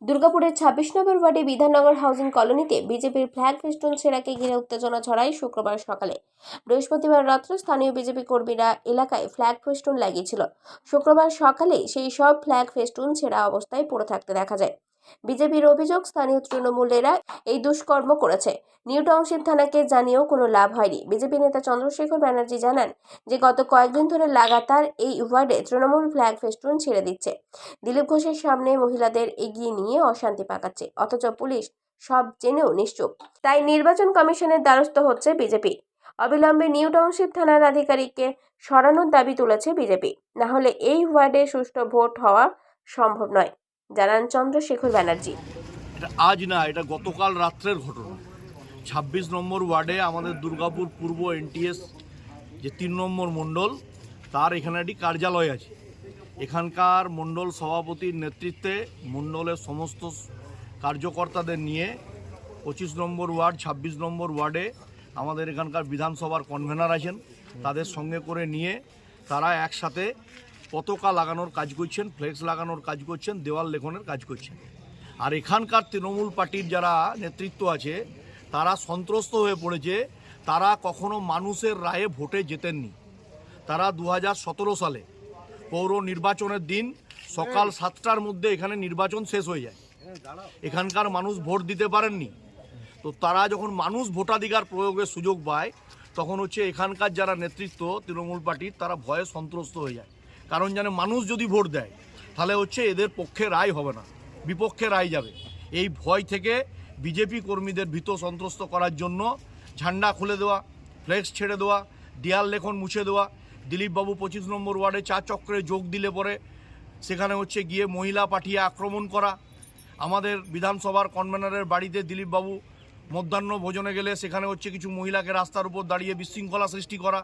দুর্গাপুরের ২৬ নম্বর ওয়ার্ডে বিধাননগর হাউজিং কলোনিতে বিজেপির ফ্ল্যাগ ফেস্টুন ছেঁড়াকে ঘিরে উত্তেজনা ছড়ায় শুক্রবার সকালে। বৃহস্পতিবার রাত্রে স্থানীয় বিজেপি কর্মীরা এলাকায় ফ্ল্যাগ ফেস্টুন লাগিয়েছিল। শুক্রবার সকালে সেই সব ফ্ল্যাগ ফেস্টুন ছেঁড়া অবস্থায় পড়ে থাকতে দেখা যায়। বিজেপির অভিযোগ, স্থানীয় তৃণমূলেরা এই দুষ্কর্ম করেছে। নিউ টাউনশিপ থানাকে জানিয়েও কোনো লাভ হয়নি। বিজেপি নেতা চন্দ্রশেখর ব্যানার্জি জানান যে গত কয়েকদিন ধরে লাগাতার এই ওয়ার্ডে তৃণমূল ফ্ল্যাগ ফেস্টুন ছেড়ে দিচ্ছে। দিলীপ ঘোষের সামনে মহিলাদের এগিয়ে নিয়ে অশান্তি পাকাচ্ছে, অথচ পুলিশ সব জেনেও নিশ্চুপ। তাই নির্বাচন কমিশনের দ্বারস্থ হচ্ছে বিজেপি। অবিলম্বে নিউ টাউনশিপ থানার আধিকারিককে সরানোর দাবি তুলেছে বিজেপি, না হলে এই ওয়ার্ডে সুষ্ঠু ভোট হওয়া সম্ভব নয়, জানান চন্দ্রশেখর ব্যানার্জি। এটা আজ না, এটা গতকাল রাত্রের ঘটনা। ২৬ নম্বর ওয়ার্ডে আমাদের দুর্গাপুর পূর্ব এনটিএস যে ৩ নম্বর মণ্ডল, তার এখানে একটি কার্যালয় আছে। এখানকার মণ্ডল সভাপতির নেতৃত্বে মণ্ডলের সমস্ত কার্যকর্তাদের নিয়ে ২৫ নম্বর ওয়ার্ড ২৬ নম্বর ওয়ার্ডে আমাদের এখানকার বিধানসভার কনভেনার আছেন, তাদের সঙ্গে করে নিয়ে তারা একসাথে পতাকা লাগানোর কাজ করছেন, ফ্লেক্স লাগানোর কাজ করছেন, দেওয়াল লেখনের কাজ করছেন। আর এখানকার তৃণমূল পার্টির যারা নেতৃত্ব আছে তারা সন্ত্রস্ত হয়ে পড়েছে। তারা কখনো মানুষের রায়ে ভোটে জেতেননি। তারা ২০১৭ সালে পৌর নির্বাচনের দিন সকাল ৭টার মধ্যে এখানে নির্বাচন শেষ হয়ে যায়, এখানকার মানুষ ভোট দিতে পারেননি। তো তারা যখন মানুষ ভোটাধিকার প্রয়োগের সুযোগ পায় তখন হচ্ছে এখানকার যারা নেতৃত্ব তৃণমূল পার্টির তারা ভয়ে সন্ত্রস্ত হয়ে যায়। কারণ জানে মানুষ যদি ভোট দেয় তাহলে হচ্ছে এদের পক্ষে রায় হবে না, বিপক্ষে রায় যাবে। এই ভয় থেকে বিজেপি কর্মীদের ভীত সন্ত্রস্ত করার জন্য ঝান্ডা খুলে দেওয়া, ফ্লেক্স ছেড়ে দেওয়া, দেয়াল লেখন মুছে দেওয়া। দিলীপবাবু ২৫ নম্বর ওয়ার্ডে চা চক্রে যোগ দিলে পরে সেখানে হচ্ছে গিয়ে মহিলা পাঠিয়ে আক্রমণ করা। আমাদের বিধানসভার কনভেনারের বাড়িতে দিলীপবাবু মধ্যাহ্ন ভোজনে গেলে সেখানে হচ্ছে কিছু মহিলাকে রাস্তার উপর দাঁড়িয়ে বিশৃঙ্খলা সৃষ্টি করা।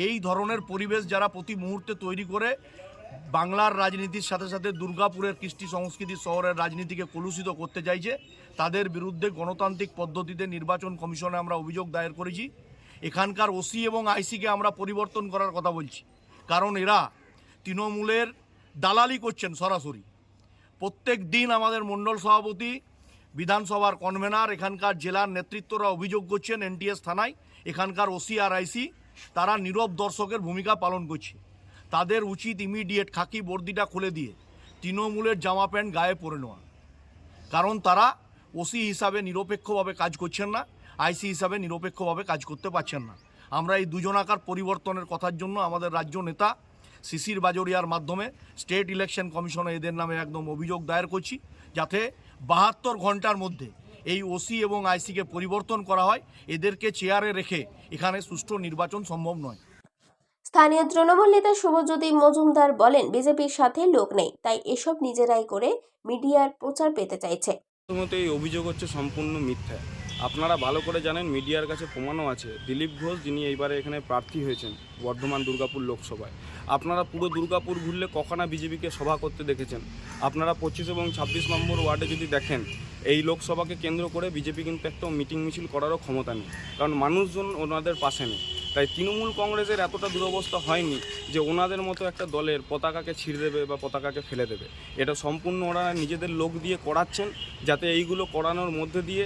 এই ধরনের পরিবেশ যারা প্রতি মুহূর্তে তৈরি করে বাংলার রাজনীতির সাথে সাথে দুর্গাপুরের কৃষ্টি সংস্কৃতি শহরের রাজনীতিকে কলুষিত করতে চাইছে, তাদের বিরুদ্ধে গণতান্ত্রিক পদ্ধতিতে নির্বাচন কমিশনে আমরা অভিযোগ দায়ের করেছি। এখানকার ওসি এবং আইসিকে আমরা পরিবর্তন করার কথা বলছি, কারণ এরা তৃণমূলের দালালি করছেন সরাসরি। প্রত্যেক দিন আমাদের মণ্ডল সভাপতি, বিধানসভার কনভেনার, এখানকার জেলার নেতৃত্বরা অভিযোগ করছেন এনটিএস থানায় এখানকার ওসি আর আইসি তারা নীরব দর্শকের ভূমিকা পালন করছে। তাদের উচিত ইমিডিয়েট খাকি বর্দিটা খুলে দিয়ে তৃণমূলের জামা প্যান্ট গায়ে পরে নেওয়া, কারণ তারা ওসি হিসাবে নিরপেক্ষভাবে কাজ করছেন না, আইসি হিসাবে নিরপেক্ষভাবে কাজ করতে পারছেন না। আমরা এই দুজনাকার পরিবর্তনের কথার জন্য আমাদের রাজ্য নেতা শিশির বাজোরিয়ার মাধ্যমে স্টেট ইলেকশন কমিশনে এদের নামে একদম অভিযোগ দায়ের করছি, যাতে ৭২ ঘন্টার মধ্যে এই ওসি এবং আইসিকে পরিবর্তন করা হয়। এদেরকে চেয়ারে রেখে এখানে সুষ্ঠু নির্বাচন সম্ভব নয়। স্থানীয় তৃণমূল নেতা শুভজ্যোতি মজুমদার বলেন, বিজেপির সাথে লোক নেই, তাই এসব নিজেরাই করে মিডিয়ার প্রচার পেতে চাইছে। প্রথমত এই অভিযোগ হচ্ছে সম্পূর্ণ মিথ্যা। আপনারা ভালো করে জানেন, মিডিয়ার কাছে প্রমাণও আছে। দিলীপ ঘোষ, যিনি এইবারে এখানে প্রার্থী হয়েছেন বর্ধমান দুর্গাপুর লোকসভায়, আপনারা পুরো দুর্গাপুর ঘুরলে কখনো বিজেপিকে সভা করতে দেখেছেন? আপনারা ২৫ এবং ২৬ নম্বর ওয়ার্ডে যদি দেখেন, এই লোকসভাকে কেন্দ্র করে বিজেপি কিন্তু একটা মিটিং মিছিল করারও ক্ষমতা নেই, কারণ মানুষজন ওনাদের পাশে নেই। তাই তৃণমূল কংগ্রেসের এতটা দুরবস্থা হয়নি যে ওনাদের মতো একটা দলের পতাকাকে ছিঁড়ে দেবে বা পতাকাকে ফেলে দেবে। এটা সম্পূর্ণ ওনারা নিজেদের লোক দিয়ে করাচ্ছেন, যাতে এইগুলো করানোর মধ্যে দিয়ে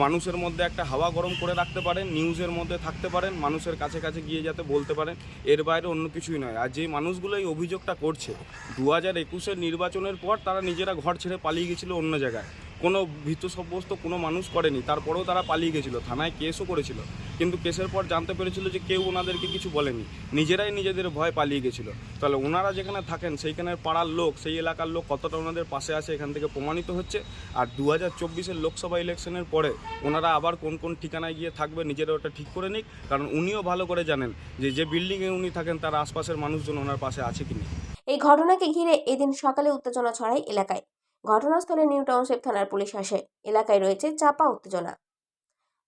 মানুষের মধ্যে একটা হাওয়া গরম করে রাখতে পারেন, নিউজের মধ্যে থাকতে পারেন, মানুষের কাছে কাছে গিয়ে যাতে বলতে পারেন। এর বাইরে অন্য কিছুই নয়। আর যে মানুষগুলো এই অভিযোগটা করছে, ২০২১-এর নির্বাচনের পর তারা নিজেরা ঘর ছেড়ে পালিয়ে গেছিলো অন্য জায়গায়, কোনো ভীত সাব্যস্ত কোনো মানুষ করেনি, তারপরেও তারা পালিয়ে গেছিলো, থানায় কেসও করেছিল। কিন্তু কেসের পর জানতে পেরেছিল যে কেউ ওনাদেরকে কিছু বলেনি, নিজেরাই নিজেদের ভয় পালিয়ে গেছিলো। তাহলে ওনারা যেখানে থাকেন সেইখানের পাড়ার লোক, সেই এলাকার লোক কতটা ওনাদের পাশে আছে এখান থেকে প্রমাণিত হচ্ছে। আর ২০২৪-এর লোকসভা ইলেকশনের পরে ওনারা আবার কোন কোন ঠিকানায় গিয়ে থাকবে নিজেরা ওটা ঠিক করে নিক, কারণ উনিও ভালো করে জানেন যে যে বিল্ডিংয়ে উনি থাকেন তার আশপাশের মানুষজন ওনার পাশে আছে কিনা। এই ঘটনাকে ঘিরে এদিন সকালে উত্তেজনা ছড়ায় এলাকায়। ঘটনাস্থলে নিউ টাউনশিপ থানার পুলিশ আসে। এলাকায় রয়েছে চাপা উত্তেজনা।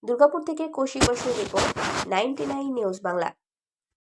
দুর্গাপুর থেকে কৌশিক বসুর রিপোর্ট, 99 নিউজ বাংলা।